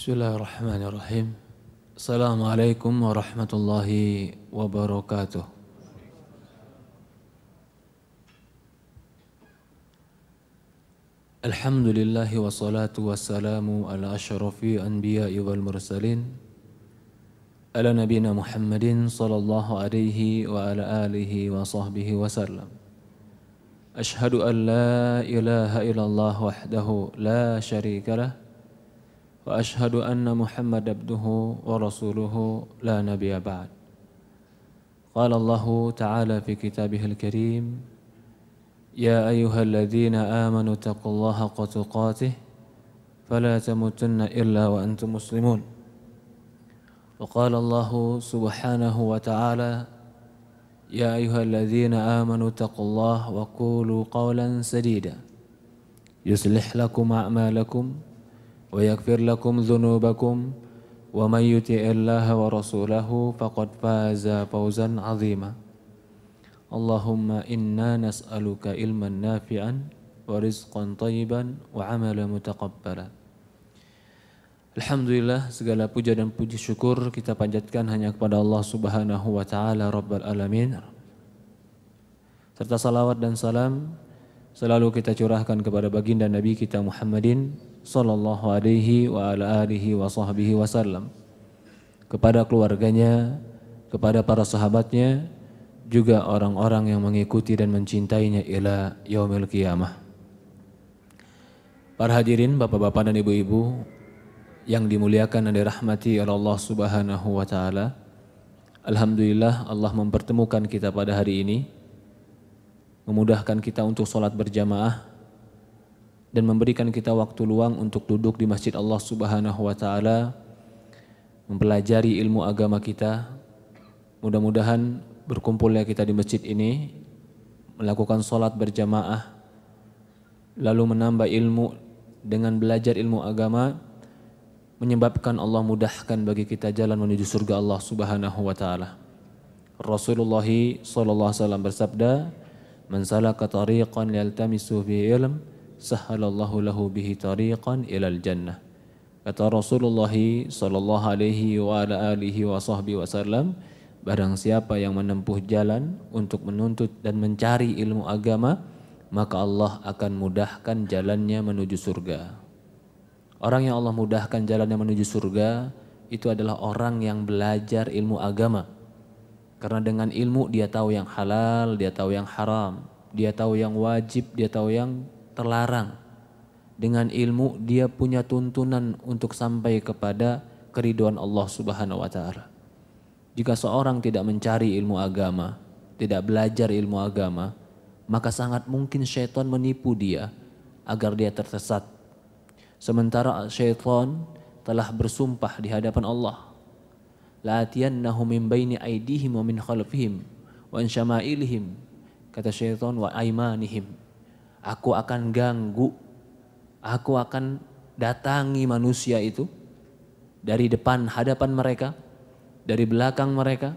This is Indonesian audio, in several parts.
Bismillahirrahmanirrahim. Assalamualaikum warahmatullahi wabarakatuh. Alhamdulillahi wassalatu wassalamu ala asyrafi anbiya'i wal mursalin ala nabiyina Muhammadin sallallahu alaihi wa ala alihi wa sahbihi wasallam. Ashhadu an la ilaha illallah wahdahu la syarika lah wa ashhadu anna Muhammad abduhu wa rasuluhu la nabiyya ba'd. Qala Allah ta'ala fi kitabihil karim, ya ayyuhalladzina amanu taqullaha haqqa tuqatih fala tamutunna illa wa antum muslimun. Wa qala Allah subhanahu wa ta'ala, ya ayyuhalladzina amanu taqullaha wa qulu qawlan sadida yuslih lakum a'malakum wa yaghfir lakum dhunubakum wa man yuti'illaha wa rasulahu faqad faza fawzan 'azima. Allahumma inna nas'aluka ilman nafi'an wa rizqan thayyiban wa 'amalan mutaqabbala. Alhamdulillah, segala puja dan puji syukur kita panjatkan hanya kepada Allah Subhanahu wa taala Rabbal alamin. Serta salawat dan salam selalu kita curahkan kepada baginda Nabi kita Muhammadin sallallahu alaihi wa ala alihi wa sahbihi wasallam, kepada keluarganya, kepada para sahabatnya, juga orang-orang yang mengikuti dan mencintainya ila yaumil qiyamah. Para hadirin, bapak-bapak dan ibu-ibu yang dimuliakan dan dirahmati oleh Allah Subhanahu wa taala. Alhamdulillah, Allah mempertemukan kita pada hari ini, memudahkan kita untuk sholat berjamaah dan memberikan kita waktu luang untuk duduk di masjid Allah Subhanahu wa taala, mempelajari ilmu agama kita. Mudah-mudahan berkumpulnya kita di masjid ini, melakukan sholat berjamaah, lalu menambah ilmu dengan belajar ilmu agama, menyebabkan Allah mudahkan bagi kita jalan menuju surga Allah Subhanahu wa taala. Rasulullah sallallahu alaihi wasallam bersabda, "Man salaka tariqan yaltamisu fihi ilm, sahhalallahu lahu bihi tariqan ilal jannah." Kata Rasulullah sallallahu alaihi wa ala alihi wa sahbihi wasallam, barang siapa yang menempuh jalan untuk menuntut dan mencari ilmu agama, maka Allah akan mudahkan jalannya menuju surga. Orang yang Allah mudahkan jalannya menuju surga itu adalah orang yang belajar ilmu agama. Karena dengan ilmu dia tahu yang halal, dia tahu yang haram, dia tahu yang wajib, dia tahu yang terlarang. Dengan ilmu dia punya tuntunan untuk sampai kepada keridhaan Allah Subhanahu wa taala. Jika seorang tidak mencari ilmu agama, tidak belajar ilmu agama, maka sangat mungkin syaitan menipu dia agar dia tersesat. Sementara syaitan telah bersumpah di hadapan Allah, la'atiyannahum min baini aydihim wa min khalfihim wa an syama'ilihim. Kata syaitan, wa aimanihim. Aku akan ganggu, aku akan datangi manusia itu dari depan hadapan mereka, dari belakang mereka,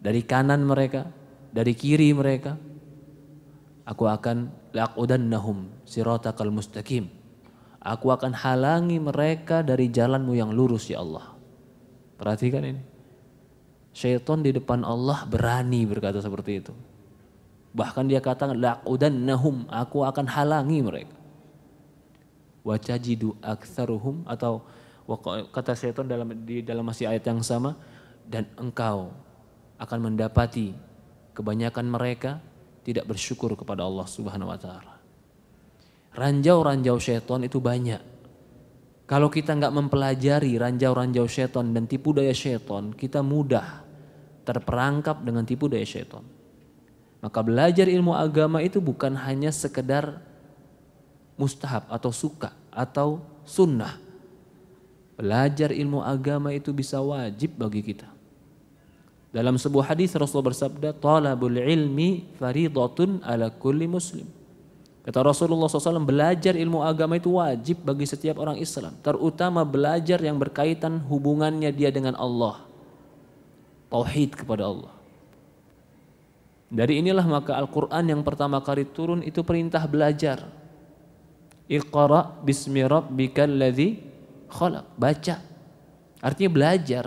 dari kanan mereka, dari kiri mereka. Aku akan la'aqudannahum siratakal mustaqim. Aku akan halangi mereka dari jalanmu yang lurus ya Allah. Perhatikan ini. Syaitan di depan Allah berani berkata seperti itu. Bahkan dia katakan la'aqudannahum, aku akan halangi mereka. Wa tajidu aktsaruhum, atau kata syaitan dalam masih ayat yang sama, dan engkau akan mendapati kebanyakan mereka tidak bersyukur kepada Allah Subhanahu wa taala. Ranjau-ranjau syaitan itu banyak. Kalau kita nggak mempelajari ranjau-ranjau syaitan dan tipu daya syaitan, kita mudah terperangkap dengan tipu daya syaitan. Maka belajar ilmu agama itu bukan hanya sekedar mustahab atau suka atau sunnah. Belajar ilmu agama itu bisa wajib bagi kita. Dalam sebuah hadis Rasulullah bersabda, talabul ilmi faridatun ala kulli muslim. Kata Rasulullah SAW, belajar ilmu agama itu wajib bagi setiap orang Islam. Terutama belajar yang berkaitan hubungannya dia dengan Allah. Tauhid kepada Allah. Dari inilah maka Al-Quran yang pertama kali turun itu perintah belajar. Iqra bismi rabbikal ladzi khalaq. Baca. Artinya belajar.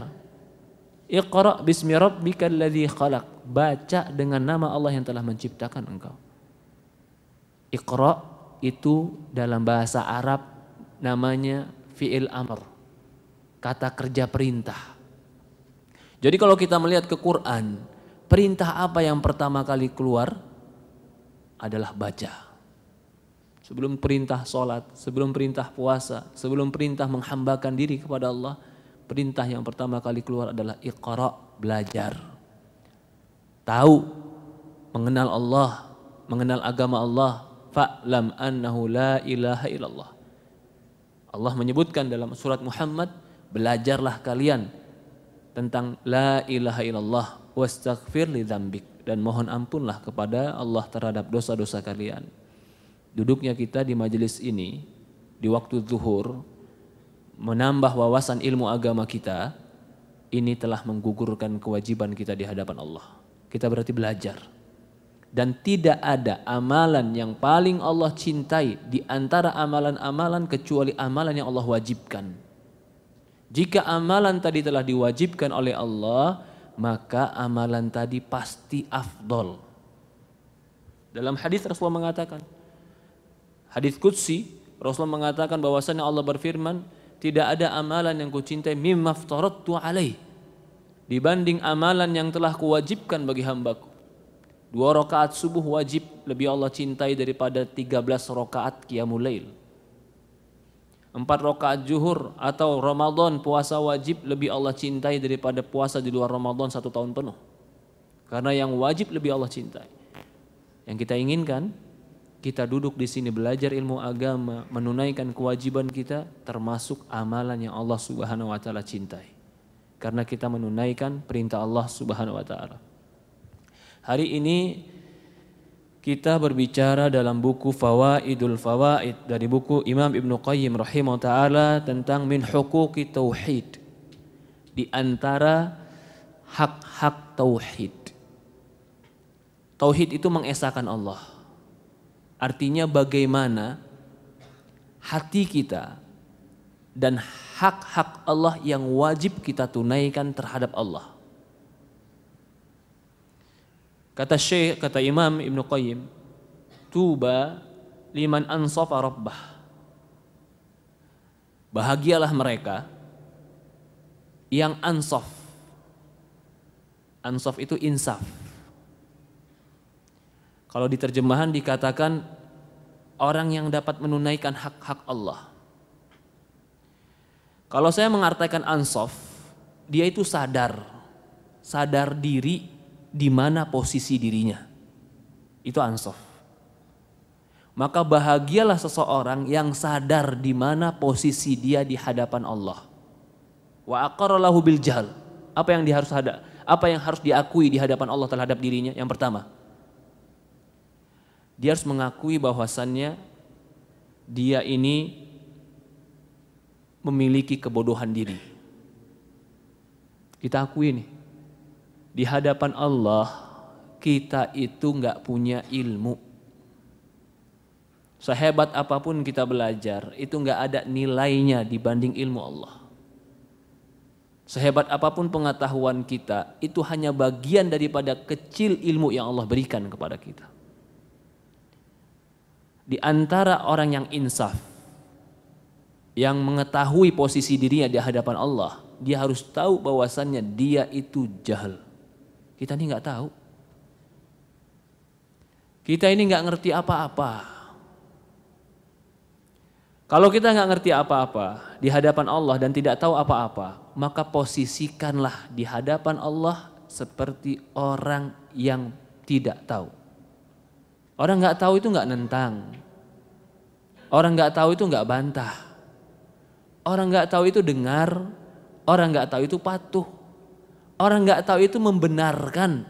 Iqra bismi rabbikal ladzi khalaq. Baca dengan nama Allah yang telah menciptakan engkau. Iqra itu dalam bahasa Arab namanya fi'il amr. Kata kerja perintah. Jadi kalau kita melihat ke Quran, perintah apa yang pertama kali keluar adalah baca. Sebelum perintah sholat, sebelum perintah puasa, sebelum perintah menghambakan diri kepada Allah, perintah yang pertama kali keluar adalah Iqra, belajar. Tahu, mengenal Allah, mengenal agama Allah, fa'lam annahu la ilaha illallah. Allah menyebutkan dalam surat Muhammad, belajarlah kalian tentang la ilaha illallah wastaghfir li dzambik, dan mohon ampunlah kepada Allah terhadap dosa-dosa kalian. Duduknya kita di majelis ini di waktu zuhur menambah wawasan ilmu agama kita, ini telah menggugurkan kewajiban kita di hadapan Allah. Kita berarti belajar. Dan tidak ada amalan yang paling Allah cintai di antara amalan-amalan kecuali amalan yang Allah wajibkan. Jika amalan tadi telah diwajibkan oleh Allah, maka amalan tadi pasti afdol. Dalam hadis Rasulullah mengatakan, hadis qudsi, Rasulullah mengatakan bahwasanya Allah berfirman, tidak ada amalan yang kucintai mimma aftaradtu alaih, dibanding amalan yang telah kuwajibkan bagi hambaku. 2 rakaat subuh wajib lebih Allah cintai daripada 13 rakaat qiyamul lail. 4 rakaat zuhur atau Ramadan puasa wajib lebih Allah cintai daripada puasa di luar Ramadan 1 tahun penuh. Karena yang wajib lebih Allah cintai. Yang kita inginkan, kita duduk di sini belajar ilmu agama, menunaikan kewajiban kita, termasuk amalan yang Allah Subhanahu wa taala cintai. Karena kita menunaikan perintah Allah Subhanahu wa taala. Hari ini kita berbicara dalam buku Fawaidul Fawaid dari buku Imam Ibnu Qayyim rahimahullah taala tentang min huquqi tauhid. Di antara hak-hak tauhid. Tauhid itu mengesahkan Allah. Artinya bagaimana hati kita dan hak-hak Allah yang wajib kita tunaikan terhadap Allah. Kata Imam Ibnu Qayyim, tuba liman ansafa rabbah. Bahagialah mereka yang ansaf. Ansaf itu insaf. Kalau di terjemahan dikatakan orang yang dapat menunaikan hak-hak Allah. Kalau saya mengartikan ansaf, dia itu sadar diri di mana posisi dirinya. Itu ansaf. Maka bahagialah seseorang yang sadar di mana posisi dia di hadapan Allah. Wa aqarra lahu bil jahl. Apa yang harus diakui di hadapan Allah terhadap dirinya? Yang pertama, dia harus mengakui bahwasannya dia ini memiliki kebodohan diri. Kita akui nih, di hadapan Allah kita itu nggak punya ilmu. Sehebat apapun kita belajar, itu nggak ada nilainya dibanding ilmu Allah. Sehebat apapun pengetahuan kita, itu hanya bagian daripada kecil ilmu yang Allah berikan kepada kita. Di antara orang yang insaf, yang mengetahui posisi dirinya di hadapan Allah, dia harus tahu bahwasannya dia itu jahil. Kita ini nggak tahu. Kita ini nggak ngerti apa-apa. Kalau kita nggak ngerti apa-apa di hadapan Allah dan tidak tahu apa-apa, maka posisikanlah di hadapan Allah seperti orang yang tidak tahu. Orang nggak tahu itu nggak nentang. Orang nggak tahu itu nggak bantah. Orang nggak tahu itu dengar. Orang nggak tahu itu patuh. Orang nggak tahu itu membenarkan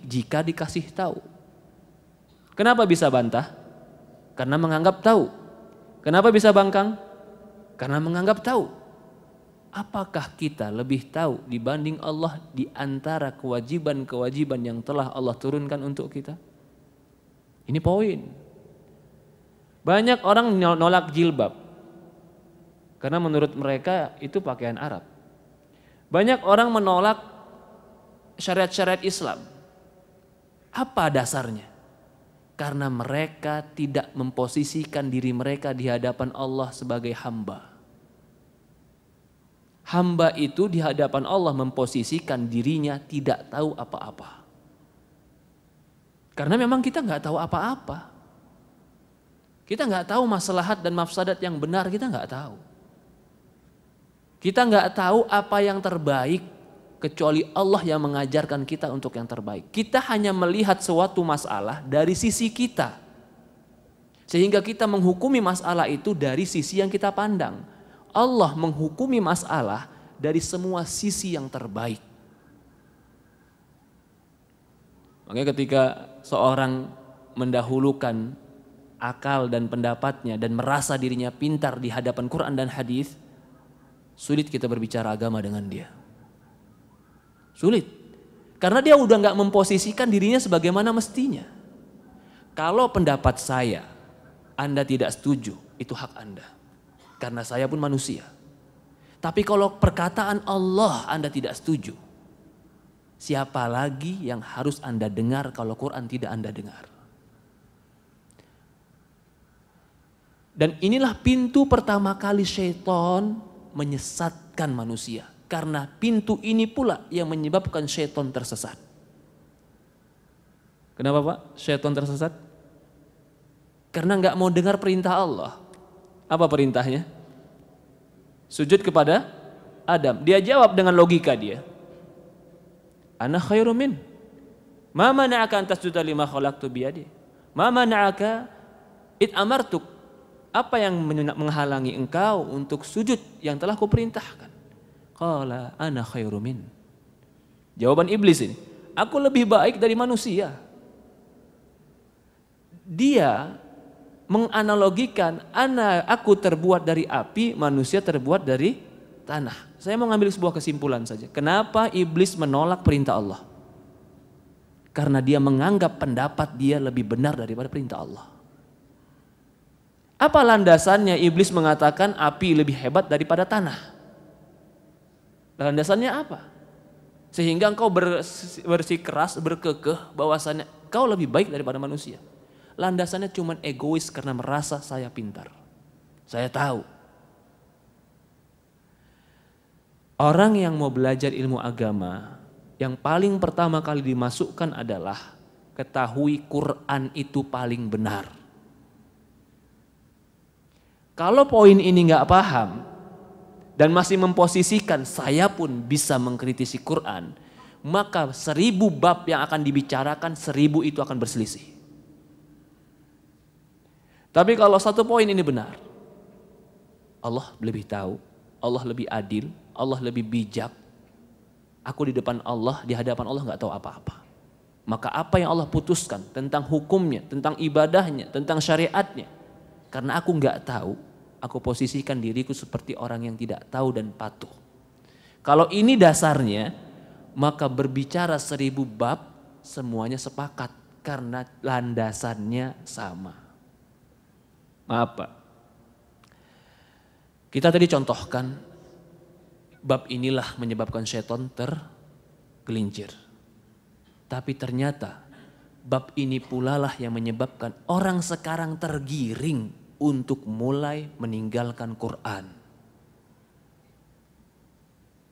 jika dikasih tahu. Kenapa bisa bantah? Karena menganggap tahu. Kenapa bisa bangkang? Karena menganggap tahu. Apakah kita lebih tahu dibanding Allah di antara kewajiban-kewajiban yang telah Allah turunkan untuk kita? Ini poin. Banyak orang nolak jilbab karena menurut mereka itu pakaian Arab. Banyak orang menolak syariat-syariat Islam. Apa dasarnya? Karena mereka tidak memposisikan diri mereka di hadapan Allah sebagai hamba. Hamba itu di hadapan Allah memposisikan dirinya tidak tahu apa-apa. Karena memang kita nggak tahu apa-apa. Kita nggak tahu maslahat dan mafsadat yang benar, kita nggak tahu. Kita nggak tahu apa yang terbaik kecuali Allah yang mengajarkan kita untuk yang terbaik. Kita hanya melihat suatu masalah dari sisi kita. Sehingga kita menghukumi masalah itu dari sisi yang kita pandang. Allah menghukumi masalah dari semua sisi yang terbaik. Makanya ketika seorang mendahulukan akal dan pendapatnya dan merasa dirinya pintar di hadapan Quran dan hadis, sulit kita berbicara agama dengan dia. Sulit. Karena dia udah gak memposisikan dirinya sebagaimana mestinya. Kalau pendapat saya, Anda tidak setuju, itu hak Anda. Karena saya pun manusia. Tapi kalau perkataan Allah Anda tidak setuju, siapa lagi yang harus Anda dengar kalau Quran tidak Anda dengar? Dan inilah pintu pertama kali syaitan menyesatkan manusia. Karena pintu ini pula yang menyebabkan syaitan tersesat. Kenapa Pak syaitan tersesat? Karena gak mau dengar perintah Allah. Apa perintahnya? Sujud kepada Adam. Dia jawab dengan logika dia. Ana khairum min. Ma mana'aka an tasjuda lima khalaqtu biyadi. Ma mana'aka id amartuk. Apa yang menghalangi engkau untuk sujud yang telah kuperintahkan? Qala ana khairum min. Jawaban iblis ini. Aku lebih baik dari manusia. Dia menganalogikan aku terbuat dari api, manusia terbuat dari tanah. Saya mau ngambil sebuah kesimpulan saja. Kenapa iblis menolak perintah Allah? Karena dia menganggap pendapat dia lebih benar daripada perintah Allah. Apa landasannya iblis mengatakan api lebih hebat daripada tanah? Landasannya apa? Sehingga engkau bersikeras, berkekeh bahwasannya kau lebih baik daripada manusia. Landasannya cuma egois karena merasa saya pintar. Saya tahu. Orang yang mau belajar ilmu agama, yang paling pertama kali dimasukkan adalah ketahui Quran itu paling benar. Kalau poin ini nggak paham dan masih memposisikan saya pun bisa mengkritisi Quran, maka 1000 bab yang akan dibicarakan 1000 itu akan berselisih. Tapi kalau satu poin ini benar, Allah lebih tahu, Allah lebih adil, Allah lebih bijak. Aku di depan Allah, di hadapan Allah nggak tahu apa-apa. Maka apa yang Allah putuskan tentang hukumnya, tentang ibadahnya, tentang syariatnya, karena aku nggak tahu, aku posisikan diriku seperti orang yang tidak tahu dan patuh. Kalau ini dasarnya, maka berbicara 1000 bab semuanya sepakat karena landasannya sama. Maaf Pak, kita tadi contohkan bab inilah menyebabkan syaitan tergelincir. Tapi ternyata bab ini pula lah yang menyebabkan orang sekarang tergiring untuk mulai meninggalkan Quran.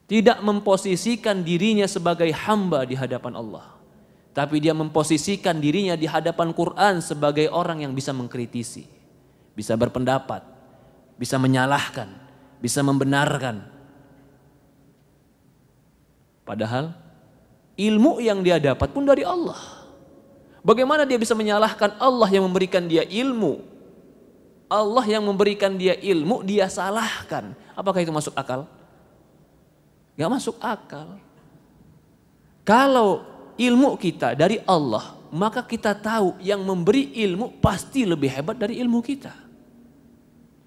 Tidak memposisikan dirinya sebagai hamba di hadapan Allah. Tapi dia memposisikan dirinya di hadapan Quran sebagai orang yang bisa mengkritisi. Bisa berpendapat, bisa menyalahkan, bisa membenarkan. Padahal ilmu yang dia dapat pun dari Allah. Bagaimana dia bisa menyalahkan Allah yang memberikan dia ilmu? Allah yang memberikan dia ilmu, dia salahkan. Apakah itu masuk akal? Gak masuk akal. Kalau ilmu kita dari Allah, maka kita tahu yang memberi ilmu pasti lebih hebat dari ilmu kita.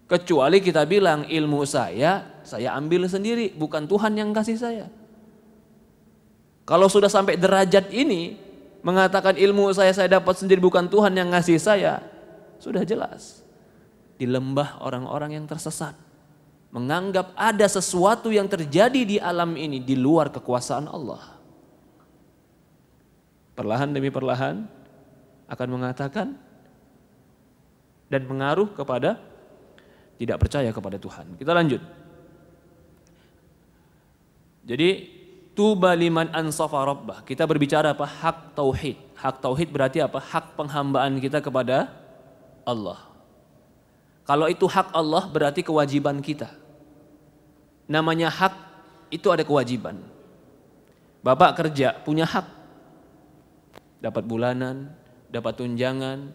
Kecuali kita bilang ilmu saya ambil sendiri, bukan Tuhan yang kasih saya. Kalau sudah sampai derajat ini, mengatakan ilmu saya dapat sendiri, bukan Tuhan yang ngasih saya, sudah jelas. Di lembah orang-orang yang tersesat. menganggap ada sesuatu yang terjadi di alam ini di luar kekuasaan Allah. Perlahan demi perlahan akan mengatakan dan mengaruh kepada tidak percaya kepada Tuhan. Kita lanjut. Jadi tuba liman ansafa rabbah. Kita berbicara apa? Hak tauhid. Hak tauhid berarti apa? Hak penghambaan kita kepada Allah. Kalau itu hak Allah berarti kewajiban kita. Namanya hak itu ada kewajiban. Bapak kerja punya hak. Dapat bulanan, dapat tunjangan,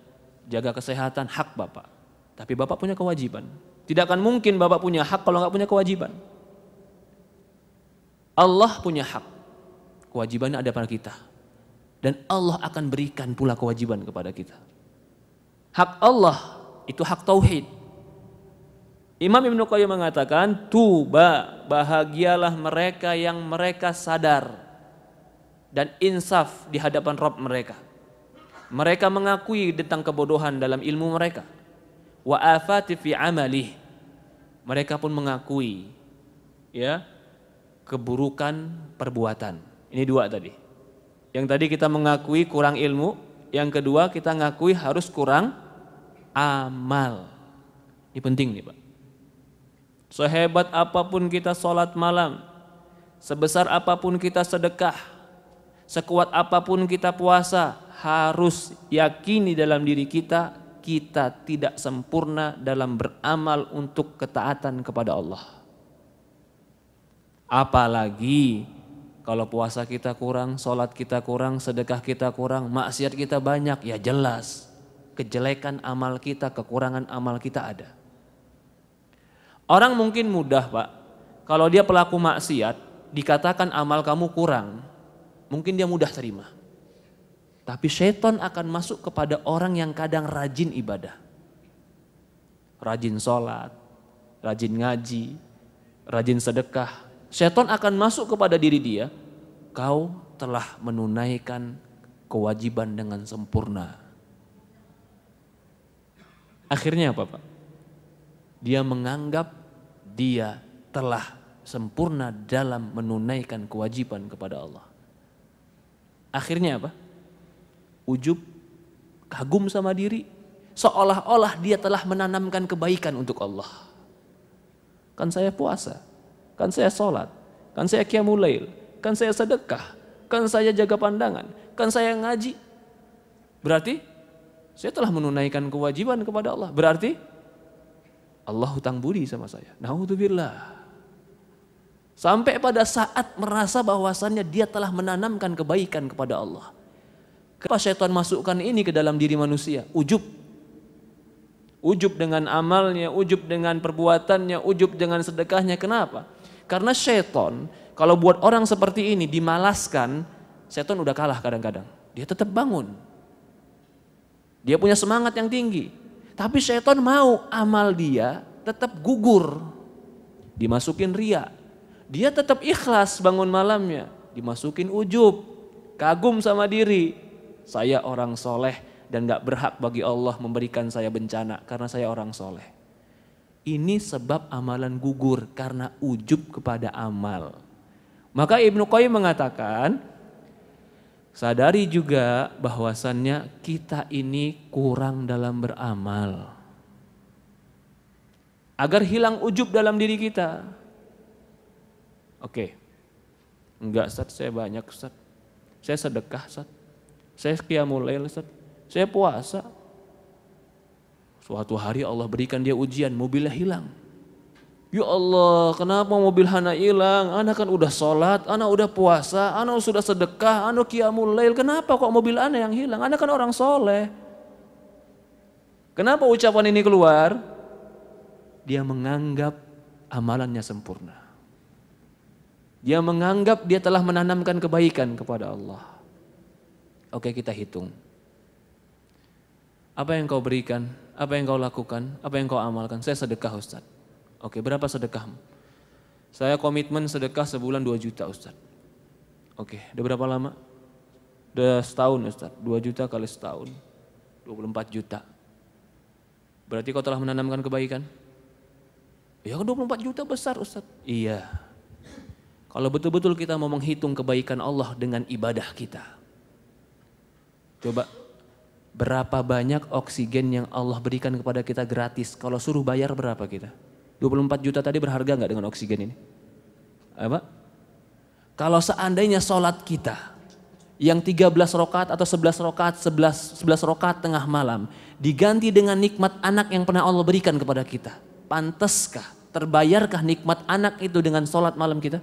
jaga kesehatan, hak Bapak. Tapi Bapak punya kewajiban. Tidak akan mungkin Bapak punya hak kalau nggak punya kewajiban. Allah punya hak. Kewajibannya ada pada kita. Dan Allah akan berikan pula kewajiban kepada kita. Hak Allah itu hak tauhid. Imam Ibnu Qayyim mengatakan, tuba, bahagialah mereka yang mereka sadar dan insaf di hadapan Rabb mereka. Mereka mengakui tentang kebodohan dalam ilmu mereka. Wa afati fi amalih. Mereka pun mengakui ya keburukan perbuatan. Ini dua tadi. Yang tadi kita mengakui kurang ilmu, yang kedua kita ngakui harus kurang amal. Ini penting nih Pak. Sehebat apapun kita sholat malam, sebesar apapun kita sedekah, sekuat apapun kita puasa, harus yakini dalam diri kita, kita tidak sempurna dalam beramal untuk ketaatan kepada Allah. Apalagi kalau puasa kita kurang, sholat kita kurang, sedekah kita kurang, maksiat kita banyak, ya jelas kejelekan amal kita, kekurangan amal kita ada. Orang mungkin mudah Pak, kalau dia pelaku maksiat, dikatakan amal kamu kurang, mungkin dia mudah terima. Tapi syaitan akan masuk kepada orang yang kadang rajin ibadah. Rajin sholat, rajin ngaji, rajin sedekah. Syaitan akan masuk kepada diri dia, kau telah menunaikan kewajiban dengan sempurna. Akhirnya apa Pak? Dia menganggap dia telah sempurna dalam menunaikan kewajiban kepada Allah. Akhirnya apa? Ujub, kagum sama diri, seolah-olah dia telah menanamkan kebaikan untuk Allah. Kan saya puasa, kan saya sholat, kan saya qiyamul lail, kan saya sedekah, kan saya jaga pandangan, kan saya ngaji. Berarti saya telah menunaikan kewajiban kepada Allah. Berarti Allah hutang budi sama saya. Naudzubillah. Sampai pada saat merasa bahwasannya dia telah menanamkan kebaikan kepada Allah. Kenapa syaitan masukkan ini ke dalam diri manusia? Ujub. Ujub dengan amalnya, ujub dengan perbuatannya, ujub dengan sedekahnya. Kenapa? Karena syaitan kalau buat orang seperti ini dimalaskan, syaitan udah kalah kadang-kadang. Dia tetap bangun. Dia punya semangat yang tinggi. Tapi syaitan mau amal dia tetap gugur. Dimasukin ria. Dia tetap ikhlas bangun malamnya. Dimasukin ujub. Kagum sama diri. Saya orang soleh dan gak berhak bagi Allah memberikan saya bencana karena saya orang soleh. Ini sebab amalan gugur karena ujub kepada amal. Maka Ibnu Qayyim mengatakan, sadari juga bahwasannya kita ini kurang dalam beramal. Agar hilang ujub dalam diri kita. Oke. Enggak Ustaz, saya banyak Ustaz. Saya sedekah Ustaz. Saya qiyamul lail Ustaz. Saya puasa. Suatu hari Allah berikan dia ujian, mobilnya hilang. Ya Allah, kenapa mobil Hana hilang? Ana kan udah sholat, Ana udah puasa, Ana sudah sedekah, Ana qiyamul lail. Kenapa kok mobil Ana yang hilang? Ana kan orang soleh. Kenapa ucapan ini keluar? Dia menganggap amalannya sempurna. Dia menganggap dia telah menanamkan kebaikan kepada Allah. Oke, kita hitung. Apa yang kau berikan? Apa yang kau lakukan? Apa yang kau amalkan? Saya sedekah Ustaz. Oke, berapa sedekahmu? Saya komitmen sedekah sebulan 2 juta Ustaz. Oke, udah berapa lama? Udah setahun Ustaz. 2 juta kali setahun, 24 juta. Berarti kau telah menanamkan kebaikan? Ya 24 juta besar Ustaz. Iya. Kalau betul-betul kita mau menghitung kebaikan Allah dengan ibadah kita. Coba berapa banyak oksigen yang Allah berikan kepada kita gratis. Kalau suruh bayar berapa kita? 24 juta tadi berharga nggak dengan oksigen ini? Apa? Kalau seandainya sholat kita yang 13 rakaat atau 11 rakaat, 11 rakaat tengah malam diganti dengan nikmat anak yang pernah Allah berikan kepada kita. Pantaskah, terbayarkah nikmat anak itu dengan sholat malam kita?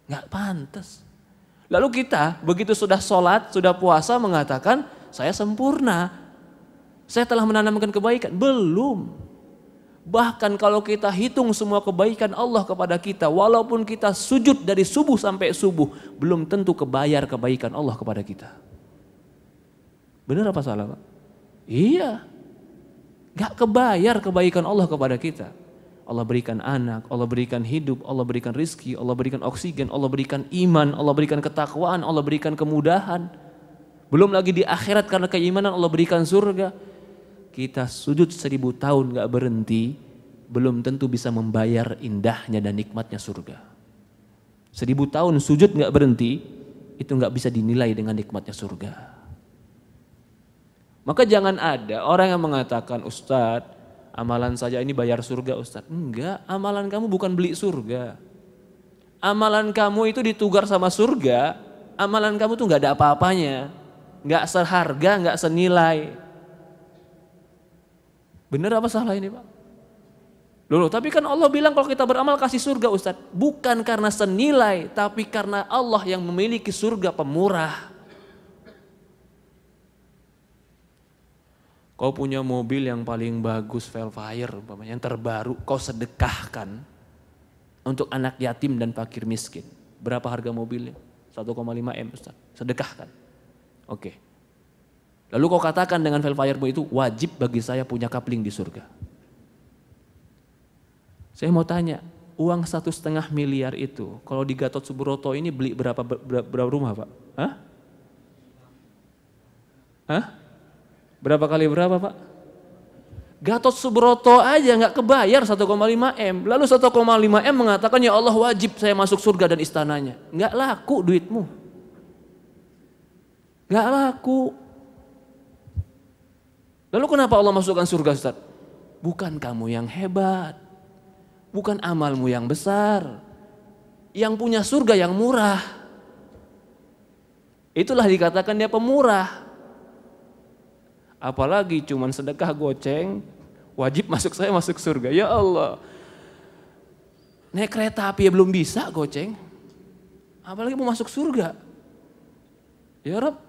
Nggak pantas. Lalu kita begitu sudah sholat, sudah puasa mengatakan saya sempurna. Saya telah menanamkan kebaikan. Belum. Bahkan kalau kita hitung semua kebaikan Allah kepada kita, walaupun kita sujud dari subuh sampai subuh, belum tentu kebayar kebaikan Allah kepada kita. Benar apa salah Pak? Iya. Gak kebayar kebaikan Allah kepada kita. Allah berikan anak, Allah berikan hidup, Allah berikan rizki, Allah berikan oksigen, Allah berikan iman, Allah berikan ketakwaan, Allah berikan kemudahan. Belum lagi di akhirat karena keimanan Allah berikan surga. Kita sujud 1000 tahun gak berhenti, belum tentu bisa membayar indahnya dan nikmatnya surga. 1000 tahun sujud gak berhenti, itu gak bisa dinilai dengan nikmatnya surga. Maka jangan ada orang yang mengatakan, Ustadz, amalan saja ini bayar surga Ustadz. Enggak, amalan kamu bukan beli surga. Amalan kamu itu ditugar sama surga, amalan kamu tuh gak ada apa-apanya. Gak seharga, gak senilai. Benar apa salah ini Pak? Loh, tapi kan Allah bilang kalau kita beramal kasih surga Ustadz. Bukan karena senilai, tapi karena Allah yang memiliki surga pemurah. Kau punya mobil yang paling bagus, Velfire, yang terbaru, kau sedekahkan untuk anak yatim dan fakir miskin. Berapa harga mobilnya? 1,5 M Ustaz. Sedekahkan. Oke. Lalu kau katakan dengan Velfire itu wajib bagi saya punya kapling di surga. Saya mau tanya, uang 1,5 miliar itu kalau di Gatot Subroto ini beli berapa rumah Pak? Hah? Hah? Berapa kali berapa Pak? Gatot Subroto aja nggak kebayar 1,5 M. Lalu 1,5 M mengatakan ya Allah wajib saya masuk surga dan istananya. Nggak laku duitmu. Nggak laku. Lalu kenapa Allah masukkan surga Ustaz? Bukan kamu yang hebat. Bukan amalmu yang besar. Yang punya surga yang murah. Itulah dikatakan dia pemurah. Apalagi cuman sedekah goceng, wajib saya masuk surga. Ya Allah. Naik kereta api ya belum bisa goceng. Apalagi mau masuk surga. Ya Rabb.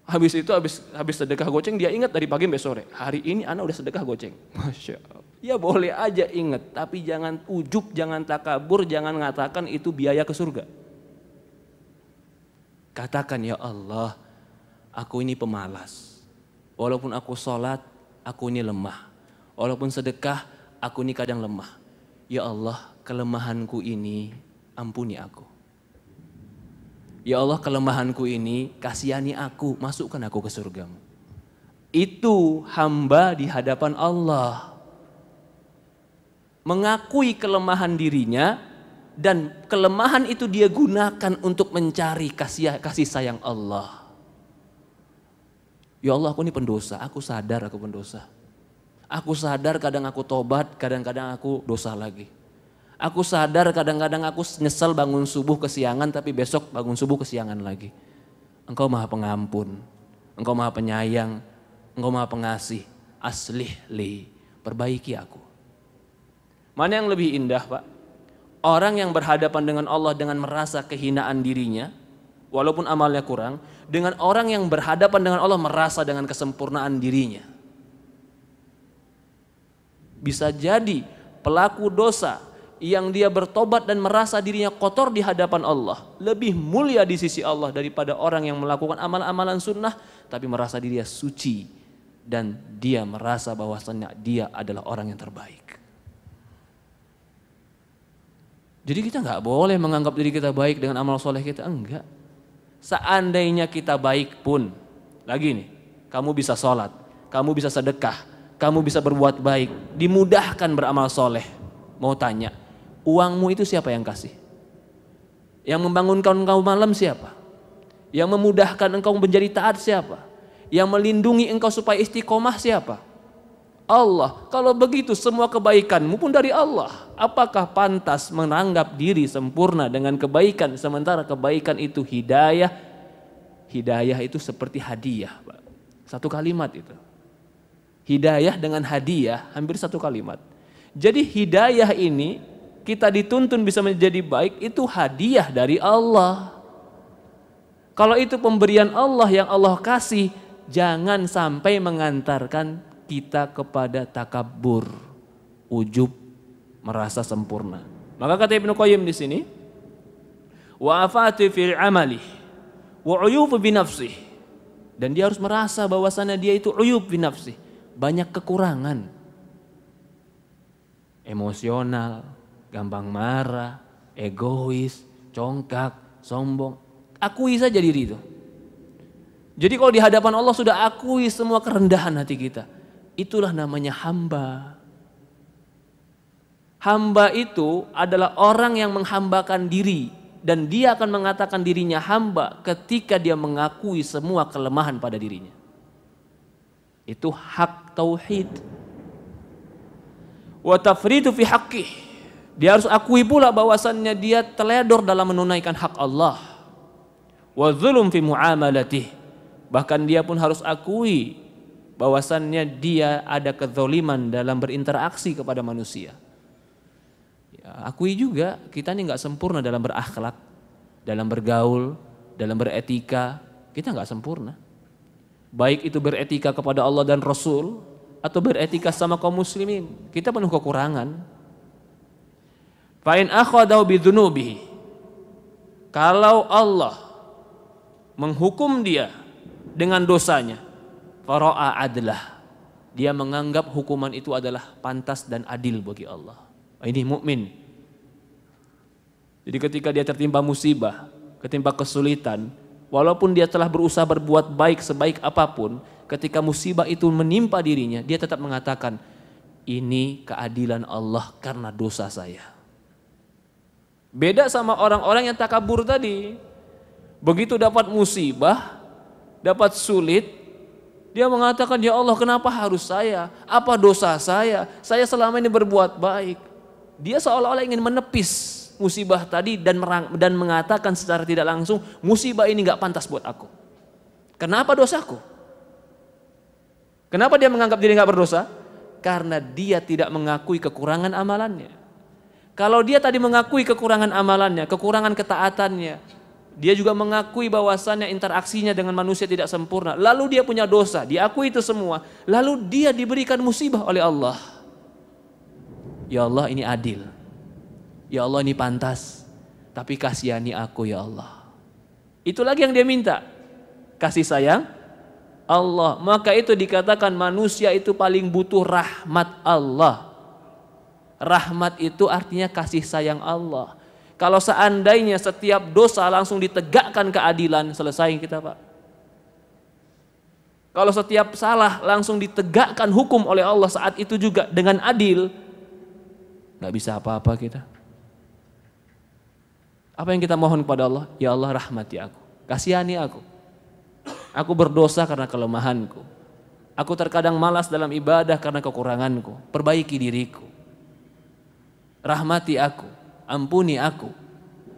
Habis itu habis sedekah goceng dia ingat dari pagi sampai sore. Hari ini anak udah sedekah goceng. Masya Allah. Ya boleh aja ingat, tapi jangan ujub, jangan takabur, jangan mengatakan itu biaya ke surga. Katakan ya Allah, aku ini pemalas. Walaupun aku sholat, aku ini lemah. Walaupun sedekah, aku ini kadang lemah. Ya Allah, kelemahanku ini ampuni aku. Ya Allah, kelemahanku ini kasihani aku, masukkan aku ke surgamu. Itu hamba di hadapan Allah. Mengakui kelemahan dirinya dan kelemahan itu dia gunakan untuk mencari kasih sayang Allah. Ya Allah, aku ini pendosa, aku sadar aku pendosa. Aku sadar kadang aku tobat, kadang-kadang aku dosa lagi. Aku sadar kadang-kadang aku nyesel bangun subuh kesiangan tapi besok bangun subuh kesiangan lagi. Engkau maha pengampun, engkau maha penyayang, engkau maha pengasih. Aslih li, perbaiki aku. Mana yang lebih indah Pak? Orang yang berhadapan dengan Allah dengan merasa kehinaan dirinya, walaupun amalnya kurang, dengan orang yang berhadapan dengan Allah merasa dengan kesempurnaan dirinya. Bisa jadi pelaku dosa yang dia bertobat dan merasa dirinya kotor di hadapan Allah lebih mulia di sisi Allah daripada orang yang melakukan amalan-amalan sunnah tapi merasa dirinya suci dan dia merasa bahwasannya dia adalah orang yang terbaik. Jadi kita nggak boleh menganggap diri kita baik dengan amal soleh kita, enggak. Seandainya kita baik pun, lagi nih, kamu bisa sholat, kamu bisa sedekah, kamu bisa berbuat baik, dimudahkan beramal soleh. Mau tanya, uangmu itu siapa yang kasih? Yang membangunkan engkau malam siapa? Yang memudahkan engkau menjadi taat siapa? Yang melindungi engkau supaya istiqomah siapa? Allah. Kalau begitu semua kebaikanmu pun dari Allah. Apakah pantas menganggap diri sempurna dengan kebaikan sementara kebaikan itu hidayah? Hidayah itu seperti hadiah, Pak. Satu kalimat itu. Hidayah dengan hadiah hampir satu kalimat. Jadi hidayah ini kita dituntun bisa menjadi baik itu hadiah dari Allah. Kalau itu pemberian Allah yang Allah kasih, jangan sampai mengantarkan kita kepada takabur, ujub, merasa sempurna. Maka kata Ibnu Qayyim di sini, wa afati fil amali wa uyub bi nafsih. Dan dia harus merasa bahwasannya dia itu uyub bi nafsih, banyak kekurangan. Emosional, gampang marah, egois, congkak, sombong. Akui saja diri itu. Jadi kalau di hadapan Allah sudah akui semua kerendahan hati kita. Itulah namanya hamba. Hamba itu adalah orang yang menghambakan diri. Dan dia akan mengatakan dirinya hamba ketika dia mengakui semua kelemahan pada dirinya. Itu hak tauhid. Wa tafridu fi haqqih. Dia harus akui pula bahwasannya dia teledor dalam menunaikan hak Allah. Wa zulum fi muamalatih. Bahkan dia pun harus akui bahwasannya dia ada kezaliman dalam berinteraksi kepada manusia. Ya, akui juga kita ini nggak sempurna dalam berakhlak, dalam bergaul, dalam beretika. Kita nggak sempurna. Baik itu beretika kepada Allah dan Rasul atau beretika sama kaum muslimin, kita penuh kekurangan. Fa in akhadahu bidzunubihi. Kalau Allah menghukum dia dengan dosanya, fara'a adlah, dia menganggap hukuman itu adalah pantas dan adil bagi Allah. Ini mukmin. Jadi ketika dia tertimpa musibah, ketimpa kesulitan, walaupun dia telah berusaha berbuat baik sebaik apapun, ketika musibah itu menimpa dirinya, dia tetap mengatakan, ini keadilan Allah karena dosa saya. Beda sama orang-orang yang takabur tadi. Begitu dapat musibah, dapat sulit, dia mengatakan, ya Allah kenapa harus saya? Apa dosa saya? Saya selama ini berbuat baik. Dia seolah-olah ingin menepis musibah tadi dan mengatakan secara tidak langsung, musibah ini gak pantas buat aku. Kenapa dosaku? Kenapa dia menganggap diri gak berdosa? Karena dia tidak mengakui kekurangan amalannya. Kalau dia tadi mengakui kekurangan amalannya, kekurangan ketaatannya, dia juga mengakui bahwasannya interaksinya dengan manusia tidak sempurna. Lalu dia punya dosa, diakui itu semua. Lalu dia diberikan musibah oleh Allah. Ya Allah ini adil. Ya Allah ini pantas. Tapi kasihani aku ya Allah. Itu lagi yang dia minta. Kasih sayang Allah. Maka itu dikatakan manusia itu paling butuh rahmat Allah. Rahmat itu artinya kasih sayang Allah. Kalau seandainya setiap dosa langsung ditegakkan keadilan, selesai kita Pak. Kalau setiap salah langsung ditegakkan hukum oleh Allah saat itu juga dengan adil, gak bisa apa-apa kita. Apa yang kita mohon kepada Allah? Ya Allah rahmati aku, kasihani aku. Aku berdosa karena kelemahanku. Aku terkadang malas dalam ibadah karena kekuranganku. Perbaiki diriku. Rahmati aku. Ampuni aku.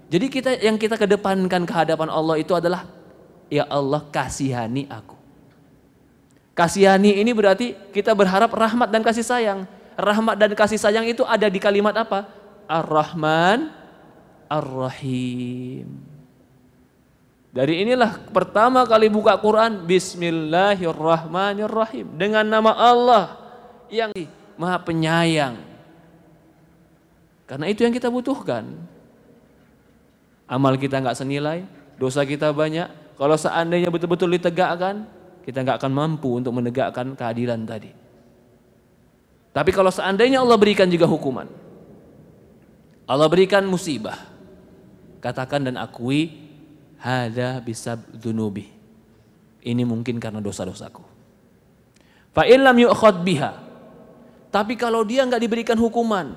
Jadi yang kita kedepankan ke hadapan Allah itu adalah, ya Allah kasihani aku. Kasihani ini berarti kita berharap rahmat dan kasih sayang. Rahmat dan kasih sayang itu ada di kalimat apa? Ar-Rahman, Ar-Rahim. Dari inilah pertama kali buka Quran, Bismillahirrahmanirrahim. Dengan nama Allah yang Maha Penyayang. Karena itu yang kita butuhkan. Amal kita nggak senilai, dosa kita banyak. Kalau seandainya betul-betul ditegakkan, kita nggak akan mampu untuk menegakkan keadilan tadi. Tapi kalau seandainya Allah berikan juga hukuman, Allah berikan musibah, katakan dan akui, hada bisab dzunubi. Ini mungkin karena dosa-dosaku. Fa in lam yu'khad biha. Tapi kalau dia nggak diberikan hukuman,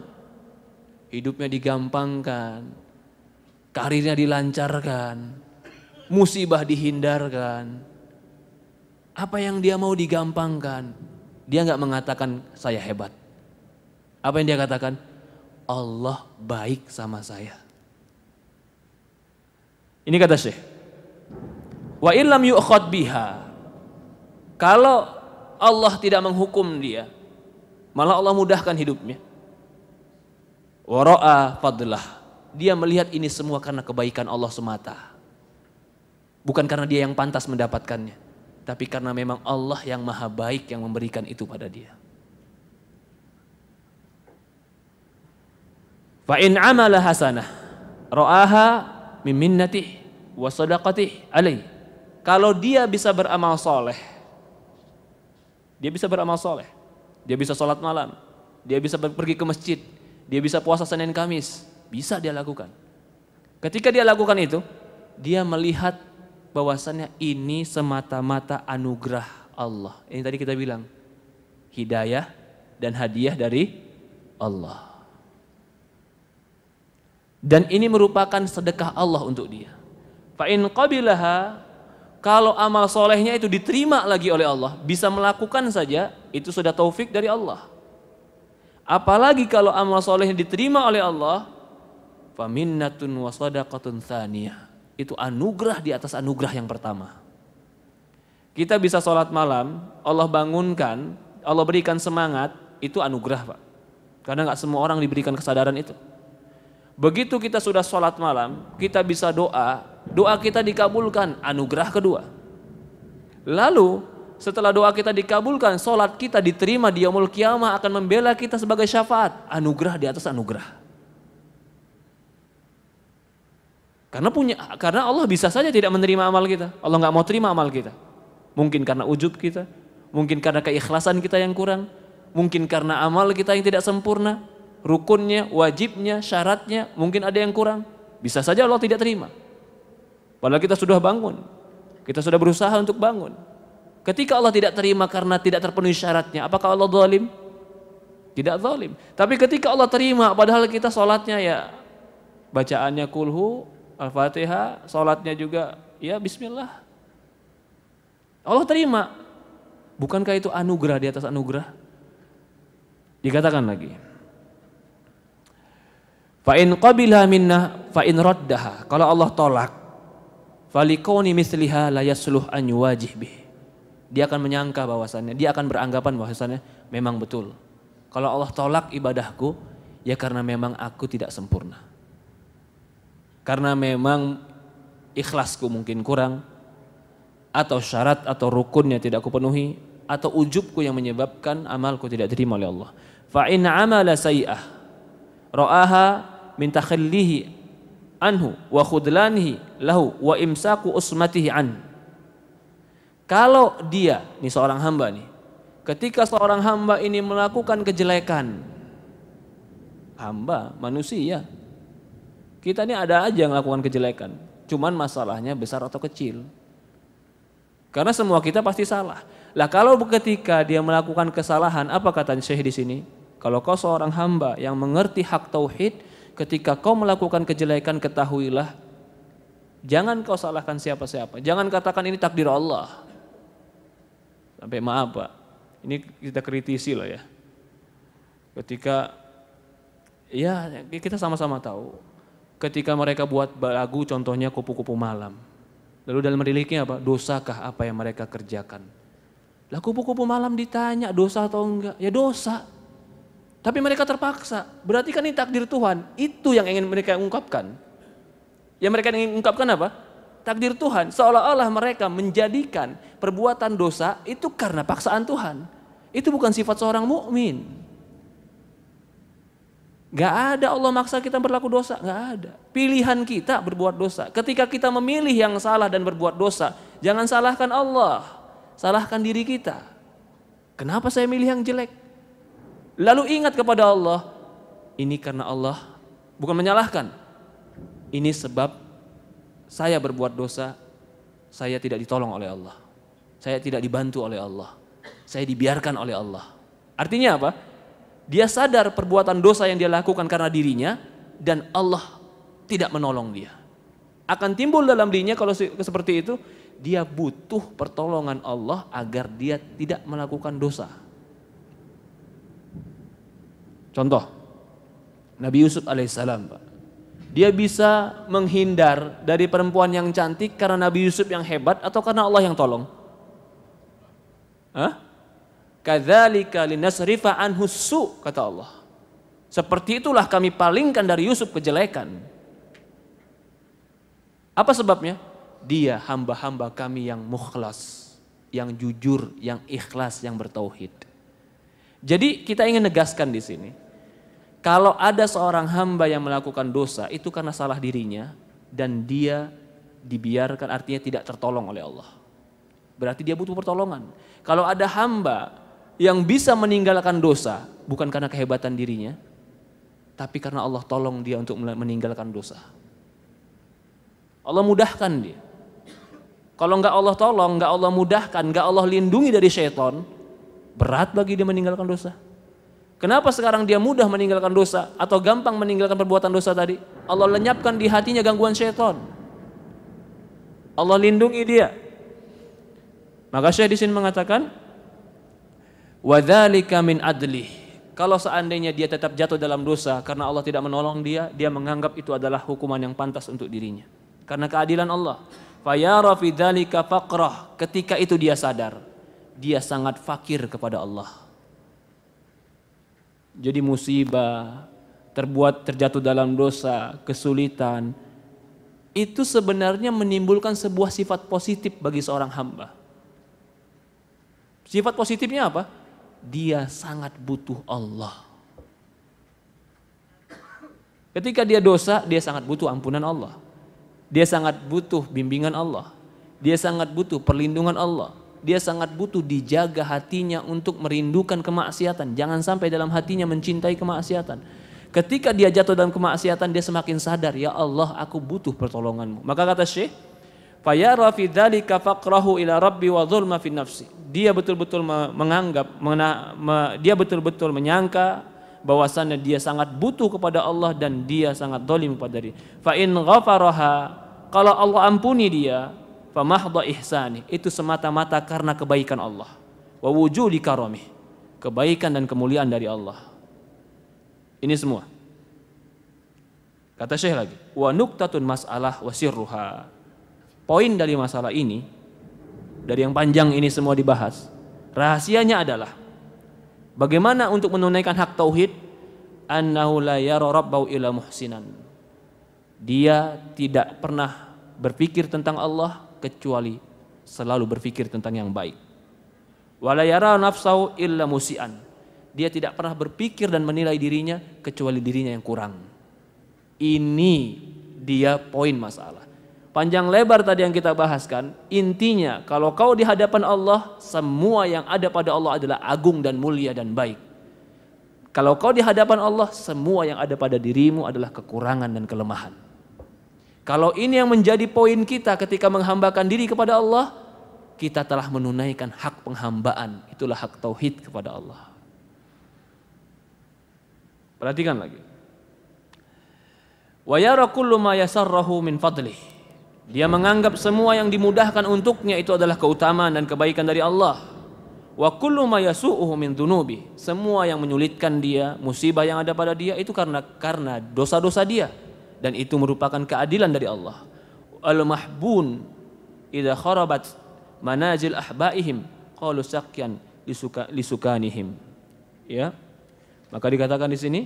hidupnya digampangkan, karirnya dilancarkan, musibah dihindarkan, apa yang dia mau digampangkan, dia nggak mengatakan saya hebat. Apa yang dia katakan? Allah baik sama saya. Ini kata Syekh. Wa illam yu'khad biha. Kalau Allah tidak menghukum dia, malah Allah mudahkan hidupnya. Wa ra'a fadlah. Dia melihat ini semua karena kebaikan Allah semata. Bukan karena dia yang pantas mendapatkannya, tapi karena memang Allah yang maha baik yang memberikan itu pada dia. Fa in amala hasanah ra'aha min minnatih wa sadaqatih alaih. Kalau dia bisa beramal soleh, dia bisa beramal soleh, dia bisa sholat malam, dia bisa pergi ke masjid, dia bisa puasa Senin Kamis, bisa dia lakukan. Ketika dia lakukan itu, dia melihat bahwasannya ini semata-mata anugerah Allah. Ini tadi kita bilang, hidayah dan hadiah dari Allah. Dan ini merupakan sedekah Allah untuk dia. Fa in qabilaha, kalau amal solehnya itu diterima lagi oleh Allah, bisa melakukan saja, itu sudah taufik dari Allah. Apalagi kalau amal solehnya diterima oleh Allah, fa minnatun wa sadaqatun tsaniyah. Itu anugerah di atas anugerah yang pertama. Kita bisa sholat malam, Allah bangunkan, Allah berikan semangat, itu anugerah, Pak. Karena nggak semua orang diberikan kesadaran itu. Begitu kita sudah sholat malam, kita bisa doa, doa kita dikabulkan, anugerah kedua. Lalu setelah doa kita dikabulkan, sholat kita diterima di yaumul qiyamah akan membela kita sebagai syafaat, anugerah di atas anugerah. Karena Allah bisa saja tidak menerima amal kita, Allah nggak mau terima amal kita. Mungkin karena ujub kita, mungkin karena keikhlasan kita yang kurang, mungkin karena amal kita yang tidak sempurna. Rukunnya, wajibnya, syaratnya mungkin ada yang kurang. Bisa saja Allah tidak terima. Padahal kita sudah bangun, kita sudah berusaha untuk bangun. Ketika Allah tidak terima karena tidak terpenuhi syaratnya, apakah Allah zalim? Tidak zalim. Tapi ketika Allah terima, padahal kita sholatnya ya bacaannya kulhu, al-fatihah, sholatnya juga ya bismillah, Allah terima. Bukankah itu anugerah di atas anugerah? Dikatakan lagi, fa in qabila minna fa in raddaha, kalau Allah tolak, falikoni misliha la yasluh an yuwajih bih, dia akan menyangka bahwasannya, dia akan beranggapan bahwasannya memang betul. Kalau Allah tolak ibadahku, ya karena memang aku tidak sempurna, karena memang ikhlasku mungkin kurang, atau syarat atau rukunnya tidak kupenuhi, atau ujubku yang menyebabkan amalku tidak diterima oleh Allah. Fa in amala sayi'ah ra'aha min takhallihi anhu wa khudlanihi lahu wa imsaku usmatihi an. Kalau dia, ini seorang hamba nih, ketika seorang hamba ini melakukan kejelekan, hamba manusia, kita ini ada aja yang melakukan kejelekan, cuman masalahnya besar atau kecil, karena semua kita pasti salah. Lah kalau ketika dia melakukan kesalahan, apa kata Syekh di sini? Kalau kau seorang hamba yang mengerti hak tauhid, ketika kau melakukan kejelekan, ketahuilah, jangan kau salahkan siapa-siapa. Jangan katakan ini takdir Allah. Sampai maaf Pak, ini kita kritisi loh ya. Ketika, ya kita sama-sama tahu, ketika mereka buat lagu contohnya kupu-kupu malam. Lalu dalam liriknya apa? Dosakah apa yang mereka kerjakan? Lah kupu-kupu malam ditanya dosa atau enggak? Ya dosa. Tapi mereka terpaksa. Berarti kan ini takdir Tuhan. Itu yang ingin mereka ungkapkan. Yang mereka ingin ungkapkan apa? Takdir Tuhan. Seolah-olah mereka menjadikan perbuatan dosa itu karena paksaan Tuhan. Itu bukan sifat seorang mukmin. Gak ada Allah maksa kita berlaku dosa. Gak ada. Pilihan kita berbuat dosa. Ketika kita memilih yang salah dan berbuat dosa, jangan salahkan Allah. Salahkan diri kita. Kenapa saya milih yang jelek? Lalu ingat kepada Allah, ini karena Allah, bukan menyalahkan. Ini sebab saya berbuat dosa, saya tidak ditolong oleh Allah. Saya tidak dibantu oleh Allah. Saya dibiarkan oleh Allah. Artinya apa? Dia sadar perbuatan dosa yang dia lakukan karena dirinya dan Allah tidak menolong dia. Akan timbul dalam dirinya kalau seperti itu, dia butuh pertolongan Allah agar dia tidak melakukan dosa. Contoh, Nabi Yusuf alaihissalam, Pak. Dia bisa menghindar dari perempuan yang cantik karena Nabi Yusuf yang hebat atau karena Allah yang tolong? Kadzalika linasrifa anhu su, kata Allah. Seperti itulah kami palingkan dari Yusuf kejelekan. Apa sebabnya? Dia hamba-hamba kami yang mukhlas, yang jujur, yang ikhlas, yang bertauhid. Jadi kita ingin negaskan di sini, kalau ada seorang hamba yang melakukan dosa itu karena salah dirinya dan dia dibiarkan, artinya tidak tertolong oleh Allah. Berarti dia butuh pertolongan. Kalau ada hamba yang bisa meninggalkan dosa bukan karena kehebatan dirinya, tapi karena Allah tolong dia untuk meninggalkan dosa. Allah mudahkan dia. Kalau enggak Allah tolong, enggak Allah mudahkan, enggak Allah lindungi dari syaitan, berat bagi dia meninggalkan dosa. Kenapa sekarang dia mudah meninggalkan dosa atau gampang meninggalkan perbuatan dosa tadi? Allah lenyapkan di hatinya gangguan syaitan. Allah lindungi dia. Maka Syekh di sini mengatakan, wadzalika min adlih. Kalau seandainya dia tetap jatuh dalam dosa karena Allah tidak menolong dia, dia menganggap itu adalah hukuman yang pantas untuk dirinya. Karena keadilan Allah. Fayara fi dzalika faqrah. Ketika itu dia sadar, dia sangat fakir kepada Allah. Jadi musibah, terjatuh dalam dosa, kesulitan, itu sebenarnya menimbulkan sebuah sifat positif bagi seorang hamba. Sifat positifnya apa? Dia sangat butuh Allah. Ketika dia dosa, dia sangat butuh ampunan Allah. Dia sangat butuh bimbingan Allah. Dia sangat butuh perlindungan Allah. Dia sangat butuh dijaga hatinya untuk merindukan kemaksiatan. Jangan sampai dalam hatinya mencintai kemaksiatan. Ketika dia jatuh dalam kemaksiatan, dia semakin sadar, ya Allah, aku butuh pertolonganmu. Maka kata Syekh, fayara fi dzalika faqrahu ila rabbi wa dzulma fi nafsi. Dia betul-betul dia betul-betul menyangka bahwasannya dia sangat butuh kepada Allah dan dia sangat zalim kepada diri. Fa in ghafaraha, kalau Allah ampuni dia, fa mahdha ihsani, itu semata-mata karena kebaikan Allah. Wa wujudi karamih, kebaikan dan kemuliaan dari Allah. Ini semua. Kata Syekh lagi, wa nuqtatun mas'alah wa sirruha. Poin dari masalah ini, dari yang panjang ini semua dibahas, rahasianya adalah bagaimana untuk menunaikan hak tauhid, annahu la yara rabbahu illa muhsinan. Dia tidak pernah berpikir tentang Allah kecuali selalu berpikir tentang yang baik. Wa la yara nafsahu illa musian. Dia tidak pernah berpikir dan menilai dirinya kecuali dirinya yang kurang. Ini dia poin masalah. Panjang lebar tadi yang kita bahaskan, intinya kalau kau di hadapan Allah, semua yang ada pada Allah adalah agung dan mulia dan baik. Kalau kau di hadapan Allah, semua yang ada pada dirimu adalah kekurangan dan kelemahan. Kalau ini yang menjadi poin kita ketika menghambakan diri kepada Allah, kita telah menunaikan hak penghambaan. Itulah hak tauhid kepada Allah. Perhatikan lagi. Wa yara kullu ma yasarrahu min fadlih. Dia menganggap semua yang dimudahkan untuknya itu adalah keutamaan dan kebaikan dari Allah. Wa kullu ma yasu'uhu min dunubi. Semua yang menyulitkan dia, musibah yang ada pada dia itu karena dosa-dosa dia, dan itu merupakan keadilan dari Allah. Al-mahbun idza kharabat manazil ahbaihim qalu sakyan lisukanihim. Ya. Maka dikatakan di sini,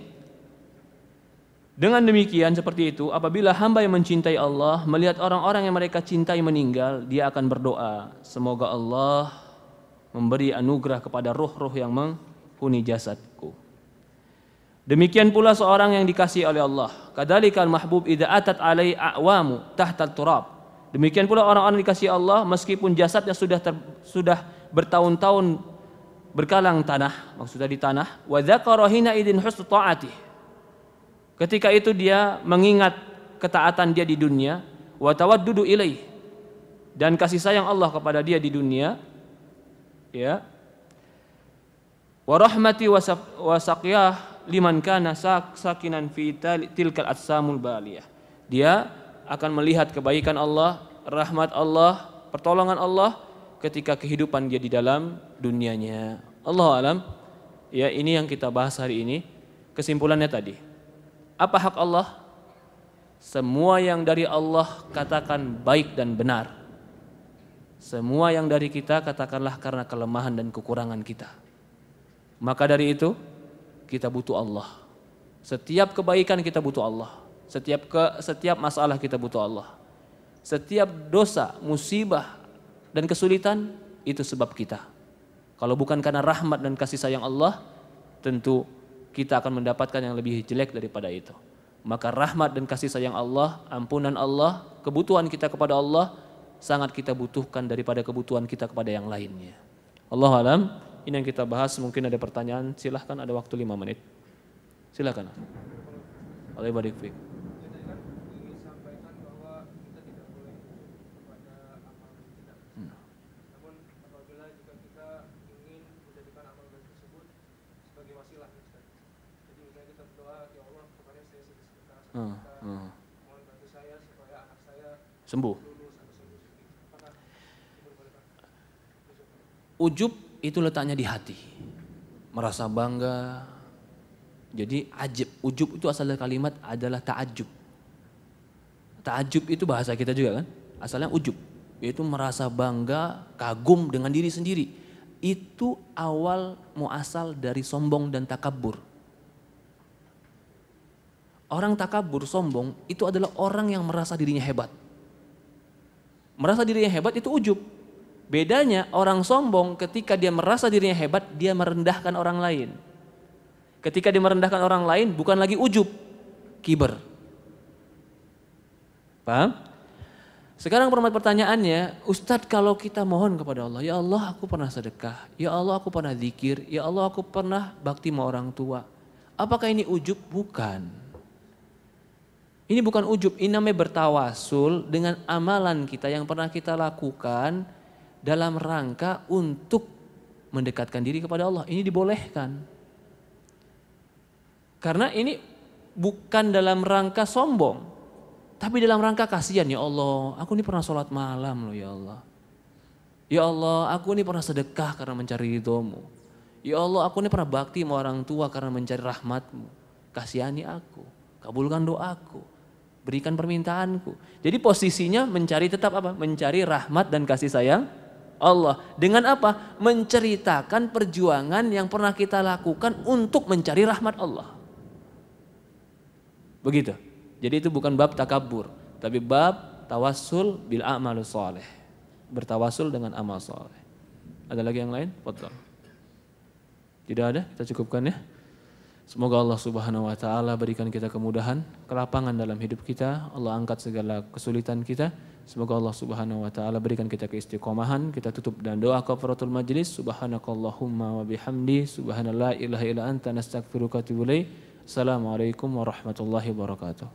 dengan demikian seperti itu, apabila hamba yang mencintai Allah melihat orang-orang yang mereka cintai meninggal, dia akan berdoa, semoga Allah memberi anugerah kepada ruh-ruh yang menghuni jasadku. Demikian pula seorang yang dikasihi oleh Allah. Kadzalikal mahbub idza atat alai a'wamu tahta turab. Demikian pula orang-orang dikasihi Allah meskipun jasadnya sudah bertahun-tahun berkalang tanah, maksudnya di tanah, wa dzakara hina idzin husnu ta'ati. Ketika itu dia mengingat ketaatan dia di dunia, wa tawaddudu ilaih, dan kasih sayang Allah kepada dia di dunia, ya. Wa rahmati wa saqyah liman kana sakinan fi tilkal atsamul baliyah. Dia akan melihat kebaikan Allah, rahmat Allah, pertolongan Allah ketika kehidupan dia di dalam dunianya. Allahu alam. Ya, ini yang kita bahas hari ini. Kesimpulannya tadi. Apa hak Allah? Semua yang dari Allah katakan baik dan benar. Semua yang dari kita katakanlah karena kelemahan dan kekurangan kita. Maka dari itu kita butuh Allah. Setiap kebaikan kita butuh Allah. Setiap masalah kita butuh Allah. Setiap dosa, musibah dan kesulitan itu sebab kita. Kalau bukan karena rahmat dan kasih sayang Allah, tentu kita akan mendapatkan yang lebih jelek daripada itu. Maka rahmat dan kasih sayang Allah, ampunan Allah, kebutuhan kita kepada Allah sangat kita butuhkan daripada kebutuhan kita kepada yang lainnya. Allahu alam. Ini yang kita bahas. Mungkin ada pertanyaan, silahkan, ada waktu 5 menit. Silahkan. Allah barik fiik. Sembuh. Ujub itu letaknya di hati. Merasa bangga. Jadi ajib. Ujub itu asal dari kalimat adalah ta'ajub. Ta'ajub itu bahasa kita juga kan? Asalnya ujub. Yaitu merasa bangga, kagum dengan diri sendiri. Itu awal muasal dari sombong dan takabur. Orang takabur, sombong, itu adalah orang yang merasa dirinya hebat. Merasa dirinya hebat itu ujub. Bedanya orang sombong ketika dia merasa dirinya hebat, dia merendahkan orang lain. Ketika dia merendahkan orang lain bukan lagi ujub, kiber. Paham? Sekarang pertanyaannya, Ustadz, kalau kita mohon kepada Allah, ya Allah aku pernah sedekah, ya Allah aku pernah zikir, ya Allah aku pernah bakti sama orang tua. Apakah ini ujub? Bukan. Ini bukan ujub, ini namanya bertawasul dengan amalan kita yang pernah kita lakukan dalam rangka untuk mendekatkan diri kepada Allah. Ini dibolehkan. Karena ini bukan dalam rangka sombong, tapi dalam rangka kasihan. Ya Allah, aku ini pernah sholat malam loh ya Allah. Ya Allah, aku ini pernah sedekah karena mencari ridhomu. Ya Allah, aku ini pernah bakti sama orang tua karena mencari rahmatmu. Kasihani aku, kabulkan doaku. Berikan permintaanku. Jadi posisinya mencari tetap apa? Mencari rahmat dan kasih sayang Allah. Dengan apa? Menceritakan perjuangan yang pernah kita lakukan untuk mencari rahmat Allah. Begitu. Jadi itu bukan bab takabur, tapi bab tawassul bil a'malus shalih. Bertawasul dengan amal saleh. Ada lagi yang lain? Fadhal. Tidak ada? Kita cukupkan ya. Semoga Allah Subhanahu wa taala berikan kita kemudahan, kelapangan dalam hidup kita. Allah angkat segala kesulitan kita. Semoga Allah Subhanahu wa taala berikan kita keistiqomahan. Kita tutup dengan doa kafaratul majlis. Subhanakallahumma wa bihamdi, subhanallah ilaha illa anta nastaghfiruka wa atubu ilaik. Assalamualaikum warahmatullahi wabarakatuh.